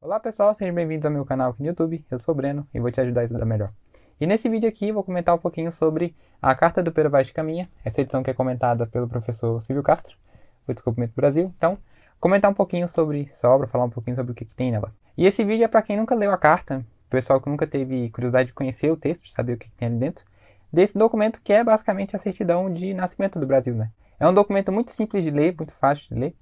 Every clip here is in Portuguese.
Olá pessoal, sejam bem-vindos ao meu canal aqui no YouTube. Eu sou o Breno e vou te ajudar a estudar melhor. E nesse vídeo aqui vou comentar um pouquinho sobre a Carta do Pero Vaz de Caminha, essa edição que é comentada pelo professor Silvio Castro, do Descobrimento do Brasil. Então, comentar um pouquinho sobre essa obra, falar um pouquinho sobre o que tem nela. E esse vídeo é para quem nunca leu a carta, pessoal que nunca teve curiosidade de conhecer o texto, de saber o que tem ali dentro, desse documento que é basicamente a certidão de nascimento do Brasil, né? É um documento muito simples de ler, muito fácil de ler,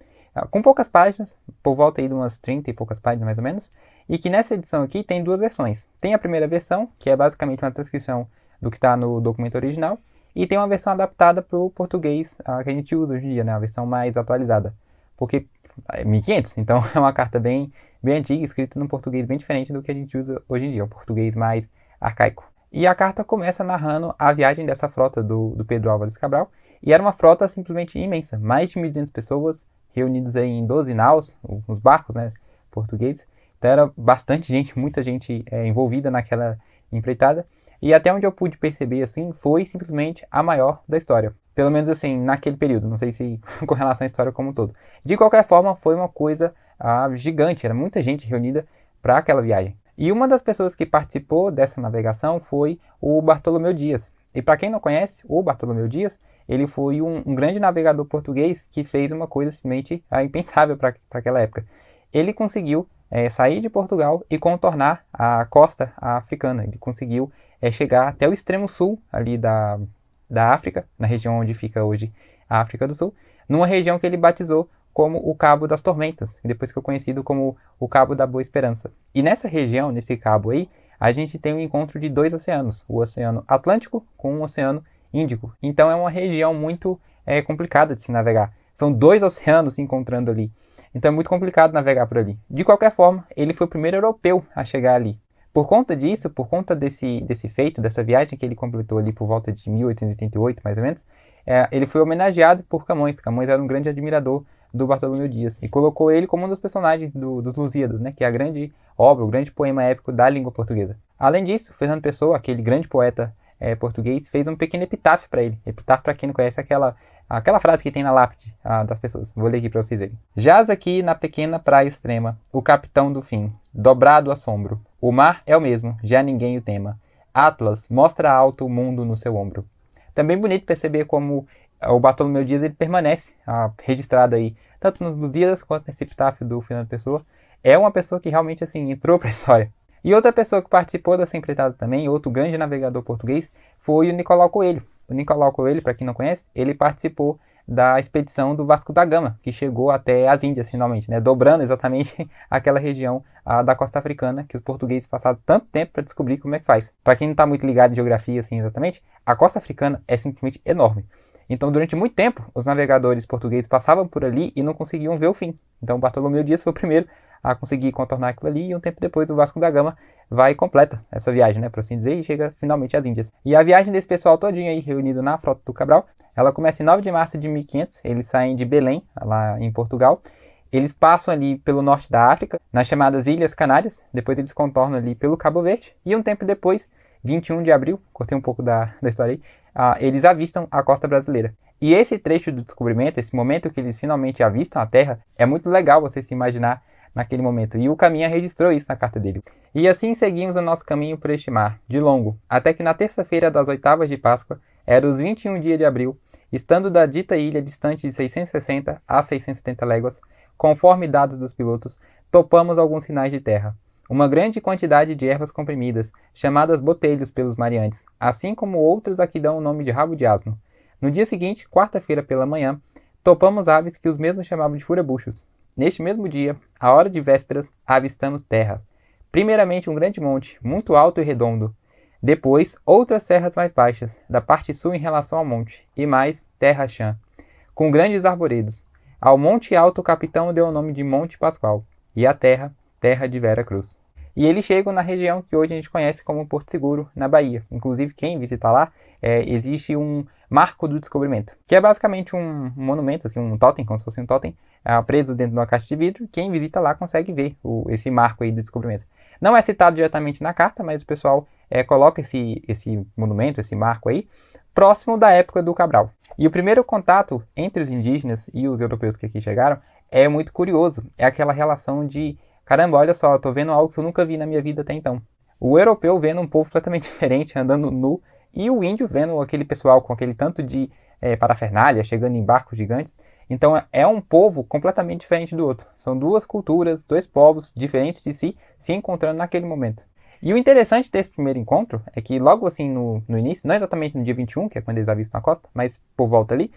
com poucas páginas, por volta aí de umas 30 e poucas páginas mais ou menos, e que nessa edição aqui tem duas versões. Tem a primeira versão, que é basicamente uma transcrição do que está no documento original, e tem uma versão adaptada para o português que a gente usa hoje em dia, né? A versão mais atualizada, porque é 1500, então é uma carta bem antiga, escrita num português bem diferente do que a gente usa hoje em dia, um português mais arcaico. E a carta começa narrando a viagem dessa frota do Pedro Álvares Cabral, e era uma frota simplesmente imensa, mais de 1.200 pessoas reunidas aí em 12 naus, os barcos, né, portugueses. Então era bastante gente, muita gente envolvida naquela empreitada. E até onde eu pude perceber, assim, foi simplesmente a maior da história. Pelo menos assim, naquele período, não sei se com relação à história como um todo. De qualquer forma, foi uma coisa gigante, era muita gente reunida para aquela viagem. E uma das pessoas que participou dessa navegação foi o Bartolomeu Dias. E para quem não conhece, o Bartolomeu Dias, ele foi um grande navegador português que fez uma coisa simplesmente impensável para aquela época. Ele conseguiu sair de Portugal e contornar a costa africana. Ele conseguiu chegar até o extremo sul ali da África, na região onde fica hoje a África do Sul, numa região que ele batizou como o Cabo das Tormentas, e depois ficou conhecido como o Cabo da Boa Esperança. E nessa região, nesse cabo aí, a gente tem o encontro de dois oceanos, o Oceano Atlântico com o Oceano Índico. Então é uma região muito complicada de se navegar. São dois oceanos se encontrando ali. Então é muito complicado navegar por ali. De qualquer forma, ele foi o primeiro europeu a chegar ali. Por conta disso, por conta desse feito, dessa viagem que ele completou ali por volta de 1888, mais ou menos, ele foi homenageado por Camões. Camões era um grande admirador do Bartolomeu Dias e colocou ele como um dos personagens dos Lusíadas, né, que é a grande obra, o grande poema épico da língua portuguesa. Além disso, Fernando Pessoa, aquele grande poeta português, fez um pequeno epitáfio para ele. Epitáfio, para quem não conhece, é aquela frase que tem na lápide das pessoas. Vou ler aqui para vocês verem. Jaz aqui na pequena praia extrema, o capitão do fim, dobrado assombro. O mar é o mesmo, já ninguém o tema. Atlas mostra alto o mundo no seu ombro. Também bonito perceber como o Bartolomeu Dias ele permanece registrado aí, tanto nos Lusíadas quanto nesse epitáfio do Fernando Pessoa. É uma pessoa que realmente assim entrou para a história. E outra pessoa que participou dessa empreitada também, outro grande navegador português, foi o Nicolau Coelho. O Nicolau Coelho, para quem não conhece, ele participou da expedição do Vasco da Gama, que chegou até as Índias finalmente, né? Dobrando exatamente aquela região da costa africana que os portugueses passaram tanto tempo para descobrir como é que faz. Para quem não está muito ligado em geografia assim exatamente, a costa africana é simplesmente enorme. Então, durante muito tempo, os navegadores portugueses passavam por ali e não conseguiam ver o fim. Então, Bartolomeu Dias foi o primeiro a conseguir contornar aquilo ali e um tempo depois o Vasco da Gama vai e completa essa viagem, né, por assim dizer, e chega finalmente às Índias. E a viagem desse pessoal todinho aí reunido na frota do Cabral, ela começa em 9 de março de 1500, eles saem de Belém, lá em Portugal, eles passam ali pelo norte da África, nas chamadas Ilhas Canárias, depois eles contornam ali pelo Cabo Verde, e um tempo depois, 21 de abril, cortei um pouco da história aí, eles avistam a costa brasileira. E esse trecho do descobrimento, esse momento que eles finalmente avistam a Terra, é muito legal você se imaginar naquele momento. E o Caminha registrou isso na carta dele. E assim seguimos o nosso caminho por este mar, de longo, até que na terça-feira das oitavas de Páscoa, era os 21 dias de abril, estando da dita ilha distante de 660 a 670 léguas, conforme dados dos pilotos, topamos alguns sinais de terra. Uma grande quantidade de ervas comprimidas, chamadas botelhos pelos mariantes, assim como outras a que dão o nome de rabo de asno. No dia seguinte, quarta-feira pela manhã, topamos aves que os mesmos chamavam de furabuchos. Neste mesmo dia, à hora de vésperas, avistamos terra. Primeiramente um grande monte, muito alto e redondo. Depois, outras serras mais baixas, da parte sul em relação ao monte, e mais terra chã, com grandes arvoredos. Ao monte alto o capitão deu o nome de Monte Pascoal, e à terra, terra de Vera Cruz. E eles chegam na região que hoje a gente conhece como Porto Seguro, na Bahia. Inclusive, quem visitar lá, existe um Marco do Descobrimento, que é basicamente um monumento, assim, um totem, como se fosse um totem, preso dentro de uma caixa de vidro. Quem visita lá consegue ver esse marco aí do descobrimento. Não é citado diretamente na carta, mas o pessoal coloca esse monumento, esse marco aí, próximo da época do Cabral. E o primeiro contato entre os indígenas e os europeus que aqui chegaram é muito curioso. É aquela relação de caramba, olha só, eu tô vendo algo que eu nunca vi na minha vida até então. O europeu vendo um povo completamente diferente, andando nu, e o índio vendo aquele pessoal com aquele tanto de parafernália, chegando em barcos gigantes. Então é um povo completamente diferente do outro. São duas culturas, dois povos diferentes de si, se encontrando naquele momento. E o interessante desse primeiro encontro é que logo assim no início, não exatamente no dia 21, que é quando eles avistam a costa, mas por volta ali,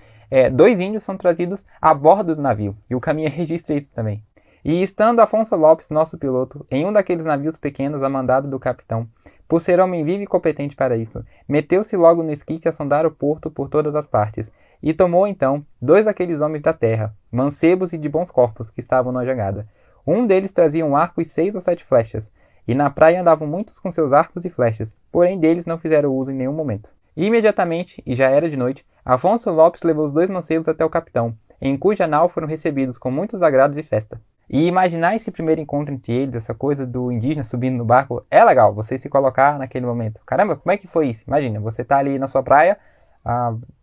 dois índios são trazidos a bordo do navio. E o caminho registra isso também. E estando Afonso Lopes, nosso piloto, em um daqueles navios pequenos a mandado do capitão, por ser homem vivo e competente para isso, meteu-se logo no esquife a sondar o porto por todas as partes, e tomou então dois daqueles homens da terra, mancebos e de bons corpos, que estavam na jangada. Um deles trazia um arco e 6 ou 7 flechas, e na praia andavam muitos com seus arcos e flechas, porém deles não fizeram uso em nenhum momento. E imediatamente, e já era de noite, Afonso Lopes levou os dois mancebos até o capitão, em cuja nau foram recebidos com muitos agrados e festa. E imaginar esse primeiro encontro entre eles, essa coisa do indígena subindo no barco, é legal, você se colocar naquele momento. Caramba, como é que foi isso? Imagina, você tá ali na sua praia,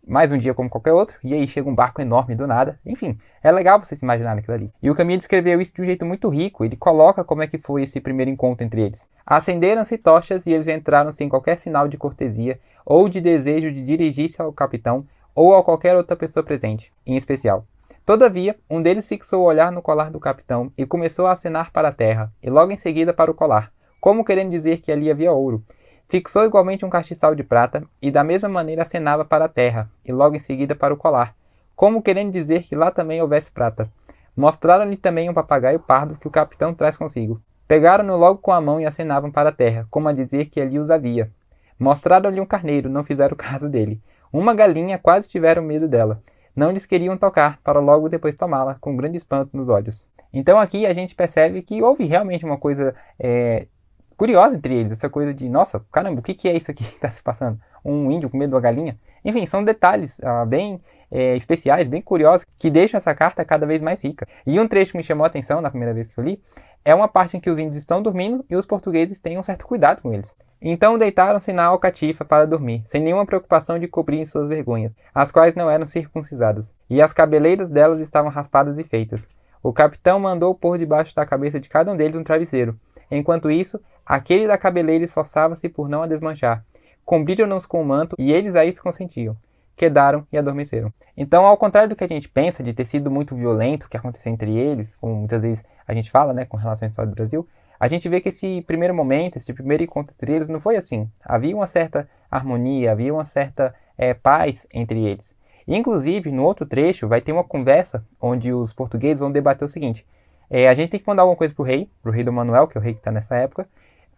mais um dia como qualquer outro, e aí chega um barco enorme do nada. Enfim, é legal você se imaginar naquilo ali. E o Camus descreveu isso de um jeito muito rico, ele coloca como é que foi esse primeiro encontro entre eles. Acenderam-se tochas e eles entraram sem qualquer sinal de cortesia ou de desejo de dirigir-se ao capitão ou a qualquer outra pessoa presente, em especial. Todavia, um deles fixou o olhar no colar do capitão e começou a acenar para a terra, e logo em seguida para o colar, como querendo dizer que ali havia ouro. Fixou igualmente um castiçal de prata, e da mesma maneira acenava para a terra, e logo em seguida para o colar, como querendo dizer que lá também houvesse prata. Mostraram-lhe também um papagaio pardo que o capitão traz consigo. Pegaram-no logo com a mão e acenavam para a terra, como a dizer que ali os havia. Mostraram-lhe um carneiro, não fizeram caso dele. Uma galinha, quase tiveram medo dela. Não lhes queriam tocar, para logo depois tomá-la, com grande espanto nos olhos. Então aqui a gente percebe que houve realmente uma coisa curiosa entre eles, essa coisa de, nossa, caramba, o que é isso aqui que está se passando? Um índio com medo de uma galinha? Enfim, são detalhes bem especiais, bem curiosos, que deixam essa carta cada vez mais rica. E um trecho que me chamou a atenção na primeira vez que eu li, é uma parte em que os índios estão dormindo e os portugueses têm um certo cuidado com eles. Então deitaram-se na alcatifa para dormir, sem nenhuma preocupação de cobrirem suas vergonhas, as quais não eram circuncidadas, e as cabeleiras delas estavam raspadas e feitas. O capitão mandou pôr debaixo da cabeça de cada um deles um travesseiro. Enquanto isso, aquele da cabeleira esforçava-se por não a desmanchar. Cobriram-nos com o manto e eles a isso consentiam. Quedaram e adormeceram. Então, ao contrário do que a gente pensa de ter sido muito violento o que aconteceu entre eles, como muitas vezes a gente fala, né, com relação à história do Brasil, a gente vê que esse primeiro momento, esse primeiro encontro entre eles não foi assim. Havia uma certa harmonia, havia uma certa paz entre eles. E, inclusive, no outro trecho, vai ter uma conversa onde os portugueses vão debater o seguinte. A gente tem que mandar alguma coisa pro rei do Manuel, que é o rei que está nessa época.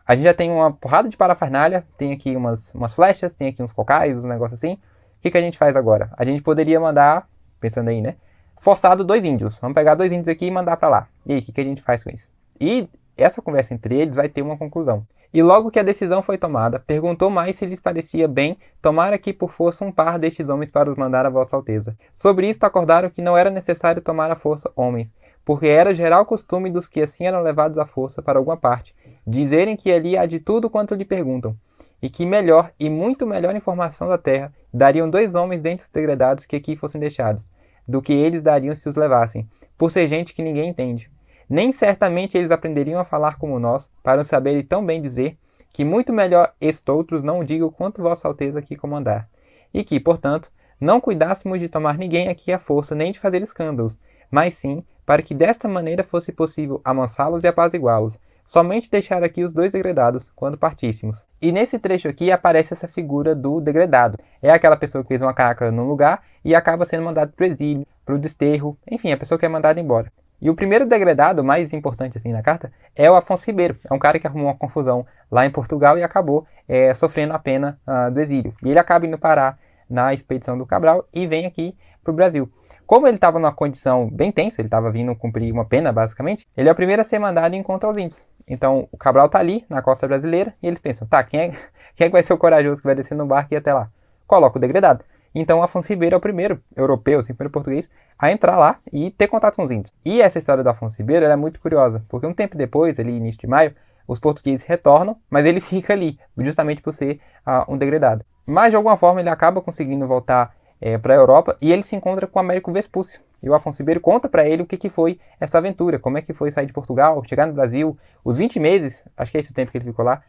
A gente já tem uma porrada de parafernália, tem aqui umas flechas, tem aqui uns cocais, uns negócios assim. O que a gente faz agora? A gente poderia mandar, pensando aí, né? Forçado 2 índios. Vamos pegar 2 índios aqui e mandar para lá. E aí, o que a gente faz com isso? E essa conversa entre eles vai ter uma conclusão. E logo que a decisão foi tomada, perguntou mais se lhes parecia bem tomar aqui por força um par destes homens para os mandar a Vossa Alteza. Sobre isto acordaram que não era necessário tomar à força homens, porque era geral costume dos que assim eram levados à força para alguma parte, dizerem que ali há de tudo quanto lhe perguntam, e que melhor e muito melhor informação da terra dariam 2 homens dentre os degredados que aqui fossem deixados, do que eles dariam se os levassem, por ser gente que ninguém entende. Nem certamente eles aprenderiam a falar como nós, para saberem tão bem dizer, que muito melhor estoutros não digam quanto Vossa Alteza aqui comandar, e que, portanto, não cuidássemos de tomar ninguém aqui à força nem de fazer escândalos, mas sim, para que desta maneira fosse possível amansá-los e apaziguá-los, somente deixar aqui os 2 degredados, quando partíssemos. E nesse trecho aqui aparece essa figura do degredado. É aquela pessoa que fez uma caca num lugar e acaba sendo mandado para o exílio, para o desterro, enfim, a pessoa que é mandada embora. E o primeiro degredado, mais importante assim na carta, é o Afonso Ribeiro. É um cara que arrumou uma confusão lá em Portugal e acabou sofrendo a pena do exílio. E ele acaba indo parar na expedição do Cabral e vem aqui para o Brasil. Como ele estava numa condição bem tensa, ele estava vindo cumprir uma pena, basicamente, ele é o primeiro a ser mandado em encontro aos índios. Então, o Cabral está ali, na costa brasileira, e eles pensam, tá, quem é que vai ser o corajoso que vai descer no barco e ir até lá? Coloca o degredado. Então, Afonso Ribeiro é o primeiro europeu, assim, primeiro português, a entrar lá e ter contato com os índios. E essa história do Afonso Ribeiro ela é muito curiosa, porque um tempo depois, ali início de maio, os portugueses retornam, mas ele fica ali, justamente por ser um degredado. Mas, de alguma forma, ele acaba conseguindo voltar para a Europa e ele se encontra com o Américo Vespúcio. E o Afonso Ribeiro conta para ele o que foi essa aventura, como é que foi sair de Portugal, chegar no Brasil, os 20 meses, acho que é esse o tempo que ele ficou lá,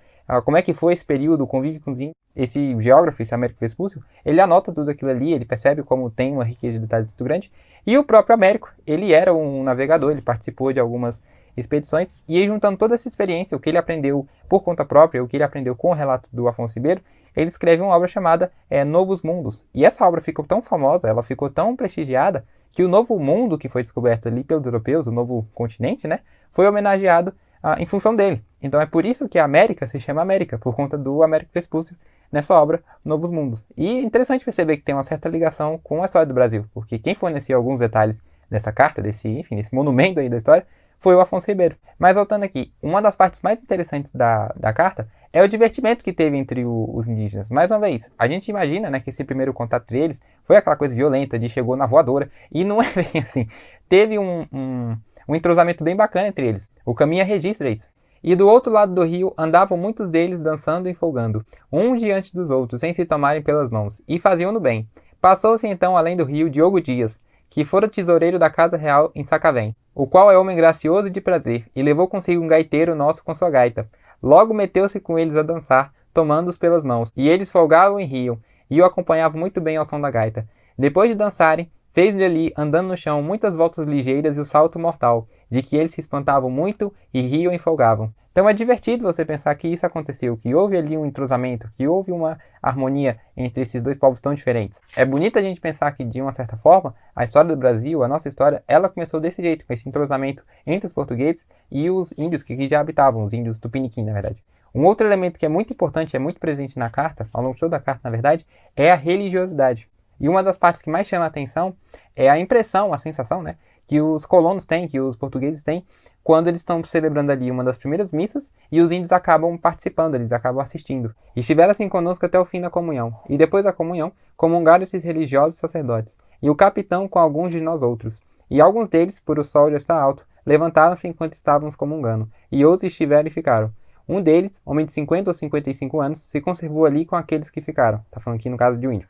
como é que foi esse período, o convívio com os índios. Esse geógrafo, esse Américo Vespúcio, ele anota tudo aquilo ali, ele percebe como tem uma riqueza de detalhes muito grande. E o próprio Américo, ele era um navegador, ele participou de algumas expedições, e aí, juntando toda essa experiência, o que ele aprendeu por conta própria, o que ele aprendeu com o relato do Afonso Ribeiro, ele escreve uma obra chamada Novos Mundos. E essa obra ficou tão famosa, ela ficou tão prestigiada, que o novo mundo que foi descoberto ali pelos europeus, o novo continente, né, foi homenageado em função dele. Então é por isso que a América se chama América, por conta do Américo Vespúcio, nessa obra Novos Mundos. E é interessante perceber que tem uma certa ligação com a história do Brasil, porque quem forneceu alguns detalhes dessa carta, desse monumento aí da história, foi o Afonso Ribeiro. Mas voltando aqui, uma das partes mais interessantes da carta é o divertimento que teve entre os indígenas. Mais uma vez, a gente imagina, né, que esse primeiro contato entre eles foi aquela coisa violenta de chegou na voadora, e não é bem assim. Teve um entrosamento bem bacana entre eles. O Caminha registra isso. E do outro lado do rio andavam muitos deles dançando e folgando, um diante dos outros, sem se tomarem pelas mãos, e faziam-no bem. Passou-se então além do rio Diogo Dias, que fora tesoureiro da casa real em Sacavém, o qual é homem gracioso de prazer, e levou consigo um gaiteiro nosso com sua gaita. Logo meteu-se com eles a dançar, tomando-os pelas mãos, e eles folgavam e riam, e o acompanhavam muito bem ao som da gaita. Depois de dançarem, fez-lhe ali, andando no chão, muitas voltas ligeiras e o salto mortal, de que eles se espantavam muito e riam e folgavam. Então é divertido você pensar que isso aconteceu, que houve ali um entrosamento, que houve uma harmonia entre esses dois povos tão diferentes. É bonito a gente pensar que, de uma certa forma, a história do Brasil, a nossa história, ela começou desse jeito, com esse entrosamento entre os portugueses e os índios que aqui já habitavam, os índios tupiniquim, na verdade. Um outro elemento que é muito importante, é muito presente na carta, ao longo de toda a carta, na verdade, é a religiosidade. E uma das partes que mais chama a atenção é a impressão, a sensação, né, que os colonos têm, que os portugueses têm, quando eles estão celebrando ali uma das primeiras missas e os índios acabam participando, eles acabam assistindo. E estiveram assim conosco até o fim da comunhão. E depois da comunhão, comungaram esses religiosos sacerdotes, e o capitão com alguns de nós outros. E alguns deles, por o sol já estar alto, levantaram-se enquanto estávamos comungando, e outros estiveram e ficaram. Um deles, homem de 50 ou 55 anos, se conservou ali com aqueles que ficaram. Está falando aqui no caso de um índio.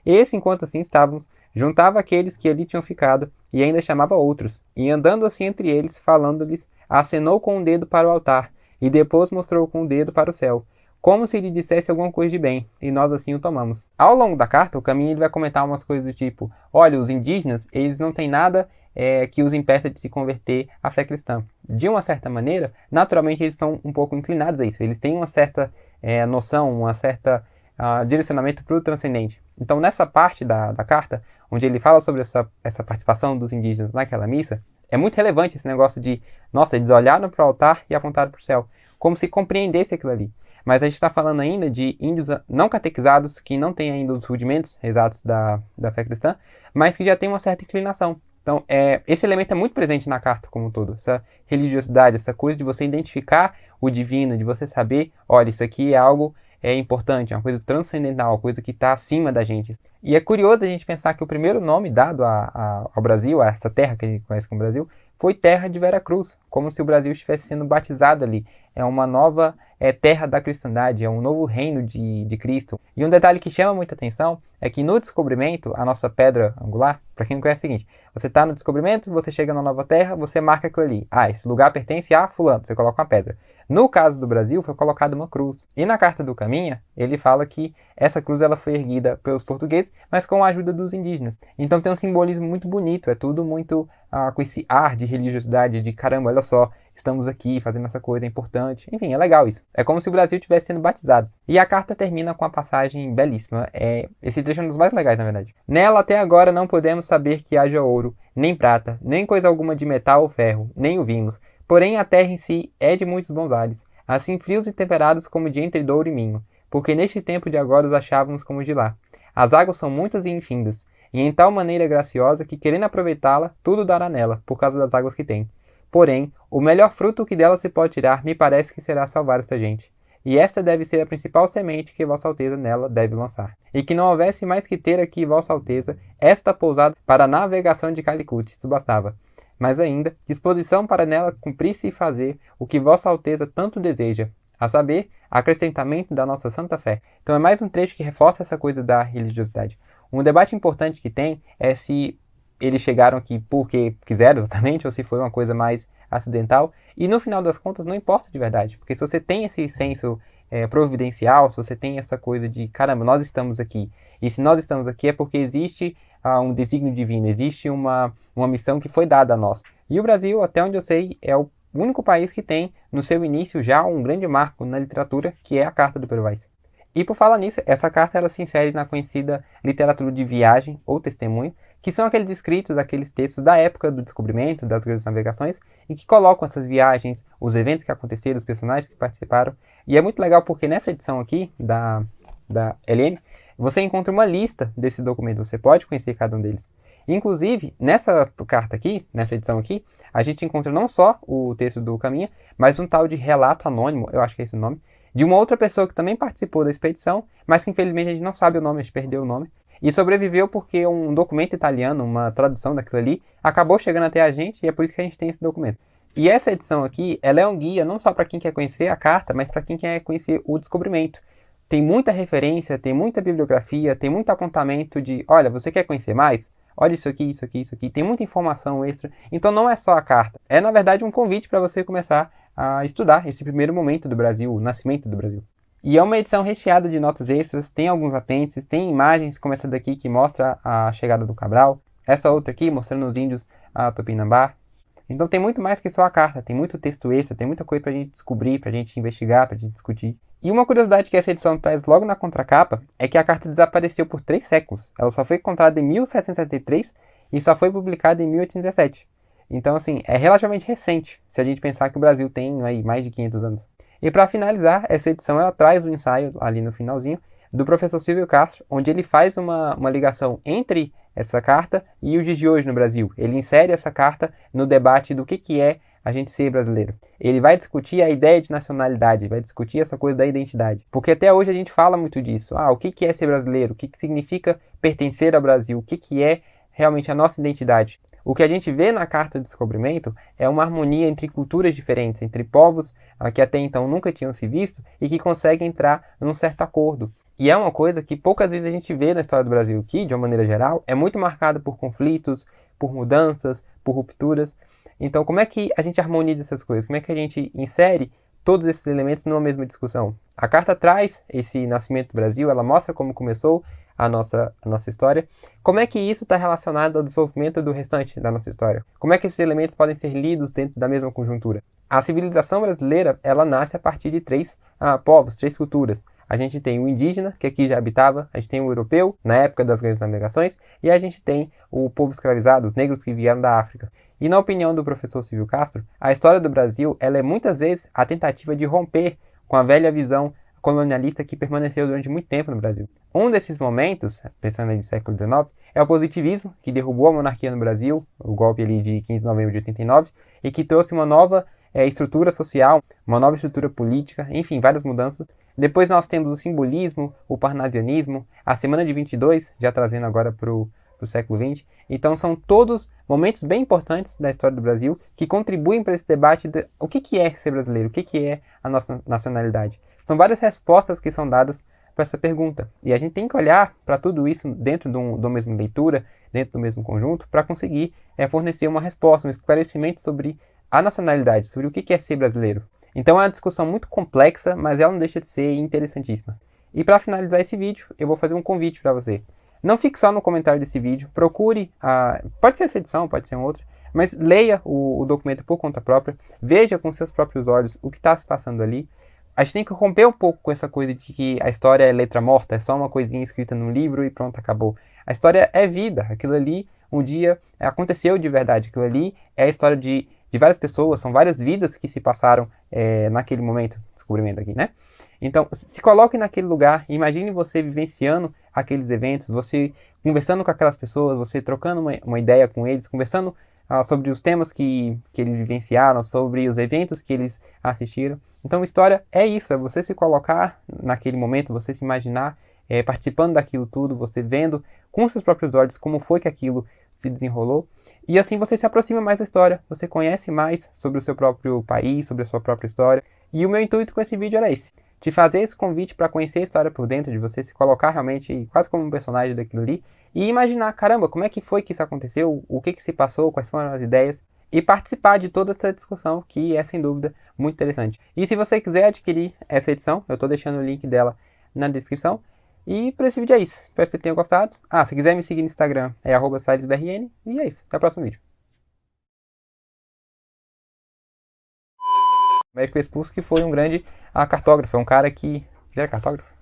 Esse, enquanto assim estávamos, juntava aqueles que ali tinham ficado e ainda chamava outros. E andando assim entre eles, falando-lhes, acenou com o dedo para o altar e depois mostrou com o dedo para o céu, como se lhe dissesse alguma coisa de bem, e nós assim o tomamos. Ao longo da carta, o Caminha ele vai comentar umas coisas do tipo, olha, os indígenas, eles não têm nada que os impeça de se converter à fé cristã. De uma certa maneira, naturalmente eles estão um pouco inclinados a isso. Eles têm uma certa noção, uma certa direcionamento para o transcendente. Então, nessa parte da carta, onde ele fala sobre essa participação dos indígenas naquela missa, é muito relevante esse negócio de, nossa, eles olharam para o altar e apontaram para o céu, como se compreendesse aquilo ali. Mas a gente está falando ainda de índios não catequizados, que não têm ainda os rudimentos exatos da fé cristã, mas que já têm uma certa inclinação. Então, esse elemento é muito presente na carta como um todo, essa religiosidade, essa coisa de você identificar o divino, de você saber, olha, isso aqui é algo importante, é uma coisa transcendental, uma coisa que está acima da gente. E é curioso a gente pensar que o primeiro nome dado ao Brasil, a essa terra que a gente conhece como Brasil, foi Terra de Vera Cruz, como se o Brasil estivesse sendo batizado ali. É uma nova terra da cristandade, é um novo reino de Cristo. E um detalhe que chama muita atenção é que no descobrimento, a nossa pedra angular, para quem não conhece é o seguinte, você está no descobrimento, você chega na nova terra, você marca aquilo ali. Esse lugar pertence a fulano, você coloca uma pedra. No caso do Brasil, foi colocada uma cruz. E na Carta do Caminha, ele fala que essa cruz ela foi erguida pelos portugueses, mas com a ajuda dos indígenas. Então tem um simbolismo muito bonito, é tudo muito com esse ar de religiosidade, de caramba, olha só, estamos aqui fazendo essa coisa, é importante. Enfim, é legal isso. É como se o Brasil estivesse sendo batizado. E a carta termina com uma passagem belíssima. Esse trecho é um dos mais legais, na verdade. Nela, até agora, não podemos saber que haja ouro, nem prata, nem coisa alguma de metal ou ferro, nem o vimos. Porém, a terra em si é de muitos bons ares, assim frios e temperados como de entre Douro e Minho, porque neste tempo de agora os achávamos como de lá. As águas são muitas e infindas, e em tal maneira graciosa que, querendo aproveitá-la, tudo dará nela, por causa das águas que tem. Porém, o melhor fruto que dela se pode tirar, me parece que será salvar esta gente. E esta deve ser a principal semente que Vossa Alteza nela deve lançar. E que não houvesse mais que ter aqui Vossa Alteza esta pousada para a navegação de Calicut, isso bastava. Mas ainda, disposição para nela cumprir-se e fazer o que Vossa Alteza tanto deseja, a saber, acrescentamento da nossa santa fé. Então é mais um trecho que reforça essa coisa da religiosidade. Um debate importante que tem é se eles chegaram aqui porque quiseram exatamente, ou se foi uma coisa mais acidental. E no final das contas não importa de verdade, porque se você tem esse senso providencial, se você tem essa coisa de, caramba, nós estamos aqui, e se nós estamos aqui é porque existe um desígnio divino, existe uma missão que foi dada a nós. E o Brasil, até onde eu sei, é o único país que tem no seu início já um grande marco na literatura, que é a Carta do Pero Vaz. E por falar nisso, essa carta ela se insere na conhecida literatura de viagem ou testemunho, que são aqueles escritos, aqueles textos da época do descobrimento, das grandes navegações, e que colocam essas viagens, os eventos que aconteceram, os personagens que participaram. E é muito legal porque nessa edição aqui, da LM, você encontra uma lista desses documentos, você pode conhecer cada um deles. Inclusive, nessa carta aqui, nessa edição aqui, a gente encontra não só o texto do Caminha, mas um tal de relato anônimo, eu acho que é esse o nome, de uma outra pessoa que também participou da expedição, mas que infelizmente a gente não sabe o nome, a gente perdeu o nome, e sobreviveu porque um documento italiano, uma tradução daquilo ali, acabou chegando até a gente e é por isso que a gente tem esse documento. E essa edição aqui, ela é um guia não só para quem quer conhecer a carta, mas para quem quer conhecer o descobrimento. Tem muita referência, tem muita bibliografia, tem muito apontamento de, olha, você quer conhecer mais? Olha isso aqui, isso aqui, isso aqui. Tem muita informação extra. Então não é só a carta. É, na verdade, um convite para você começar a estudar esse primeiro momento do Brasil, o nascimento do Brasil. E é uma edição recheada de notas extras, tem alguns apêndices, tem imagens como essa daqui que mostra a chegada do Cabral, essa outra aqui mostrando os índios a Tupinambá. Então tem muito mais que só a carta, tem muito texto extra, tem muita coisa pra gente descobrir, pra gente investigar, pra gente discutir. E uma curiosidade que essa edição traz logo na contracapa é que a carta desapareceu por 3 séculos. Ela só foi encontrada em 1773 e só foi publicada em 1817. Então, assim, é relativamente recente, se a gente pensar que o Brasil tem aí mais de 500 anos. E para finalizar, essa edição ela traz o ensaio, ali no finalzinho, do professor Silvio Castro, onde ele faz uma ligação entre essa carta e os dias de hoje no Brasil. Ele insere essa carta no debate do que é a gente ser brasileiro. Ele vai discutir a ideia de nacionalidade, vai discutir essa coisa da identidade. Porque até hoje a gente fala muito disso. O que é ser brasileiro? O que significa pertencer ao Brasil? O que é realmente a nossa identidade? O que a gente vê na Carta do Descobrimento é uma harmonia entre culturas diferentes, entre povos que até então nunca tinham se visto e que conseguem entrar num certo acordo. E é uma coisa que poucas vezes a gente vê na história do Brasil, que, de uma maneira geral, é muito marcada por conflitos, por mudanças, por rupturas. Então, como é que a gente harmoniza essas coisas? Como é que a gente insere todos esses elementos numa mesma discussão? A carta traz esse nascimento do Brasil, ela mostra como começou a nossa história. Como é que isso está relacionado ao desenvolvimento do restante da nossa história? Como é que esses elementos podem ser lidos dentro da mesma conjuntura? A civilização brasileira, ela nasce a partir de 3 povos, 3 culturas. A gente tem o indígena, que aqui já habitava, a gente tem o europeu, na época das grandes navegações, e a gente tem o povo escravizado, os negros que vieram da África. E na opinião do professor Silvio Castro, a história do Brasil ela é muitas vezes a tentativa de romper com a velha visão colonialista que permaneceu durante muito tempo no Brasil. Um desses momentos, pensando aí no século XIX, é o positivismo, que derrubou a monarquia no Brasil, o golpe ali de 15 de novembro de 89, e que trouxe uma nova estrutura social, uma nova estrutura política, enfim, várias mudanças. Depois nós temos o simbolismo, o parnasianismo, a Semana de 22, já trazendo agora para o século XX. Então são todos momentos bem importantes da história do Brasil que contribuem para esse debate de o que é ser brasileiro, o que é a nossa nacionalidade. São várias respostas que são dadas para essa pergunta. E a gente tem que olhar para tudo isso dentro do mesmo leitura, dentro do mesmo conjunto, para conseguir fornecer uma resposta, um esclarecimento sobre a nacionalidade, sobre o que é ser brasileiro. Então é uma discussão muito complexa, mas ela não deixa de ser interessantíssima. E para finalizar esse vídeo, eu vou fazer um convite para você. Não fique só no comentário desse vídeo, procure, pode ser essa edição, pode ser outra, mas leia o documento por conta própria, veja com seus próprios olhos o que está se passando ali. A gente tem que romper um pouco com essa coisa de que a história é letra morta, é só uma coisinha escrita num livro e pronto, acabou. A história é vida, aquilo ali um dia aconteceu de verdade, aquilo ali é a história de várias pessoas, são várias vidas que se passaram naquele momento, descobrimento aqui, né? Então, se coloque naquele lugar, imagine você vivenciando aqueles eventos, você conversando com aquelas pessoas, você trocando uma ideia com eles, conversando sobre os temas que eles vivenciaram, sobre os eventos que eles assistiram. Então, história é isso, é você se colocar naquele momento, você se imaginar participando daquilo tudo, você vendo com seus próprios olhos como foi que aquilo se desenrolou. E assim você se aproxima mais da história, você conhece mais sobre o seu próprio país, sobre a sua própria história. E o meu intuito com esse vídeo era esse. te fazer esse convite para conhecer a história por dentro, de você se colocar realmente quase como um personagem daquilo ali e imaginar, caramba, como é que foi que isso aconteceu, o que que se passou, quais foram as ideias e participar de toda essa discussão que é sem dúvida muito interessante. E se você quiser adquirir essa edição, eu estou deixando o link dela na descrição. E por esse vídeo é isso. Espero que você tenha gostado. Se quiser me seguir no Instagram é @salesbrn. E é isso. Até o próximo vídeo. Américo Vespucci, que foi um grande cartógrafo, é um cara que... Ele era cartógrafo?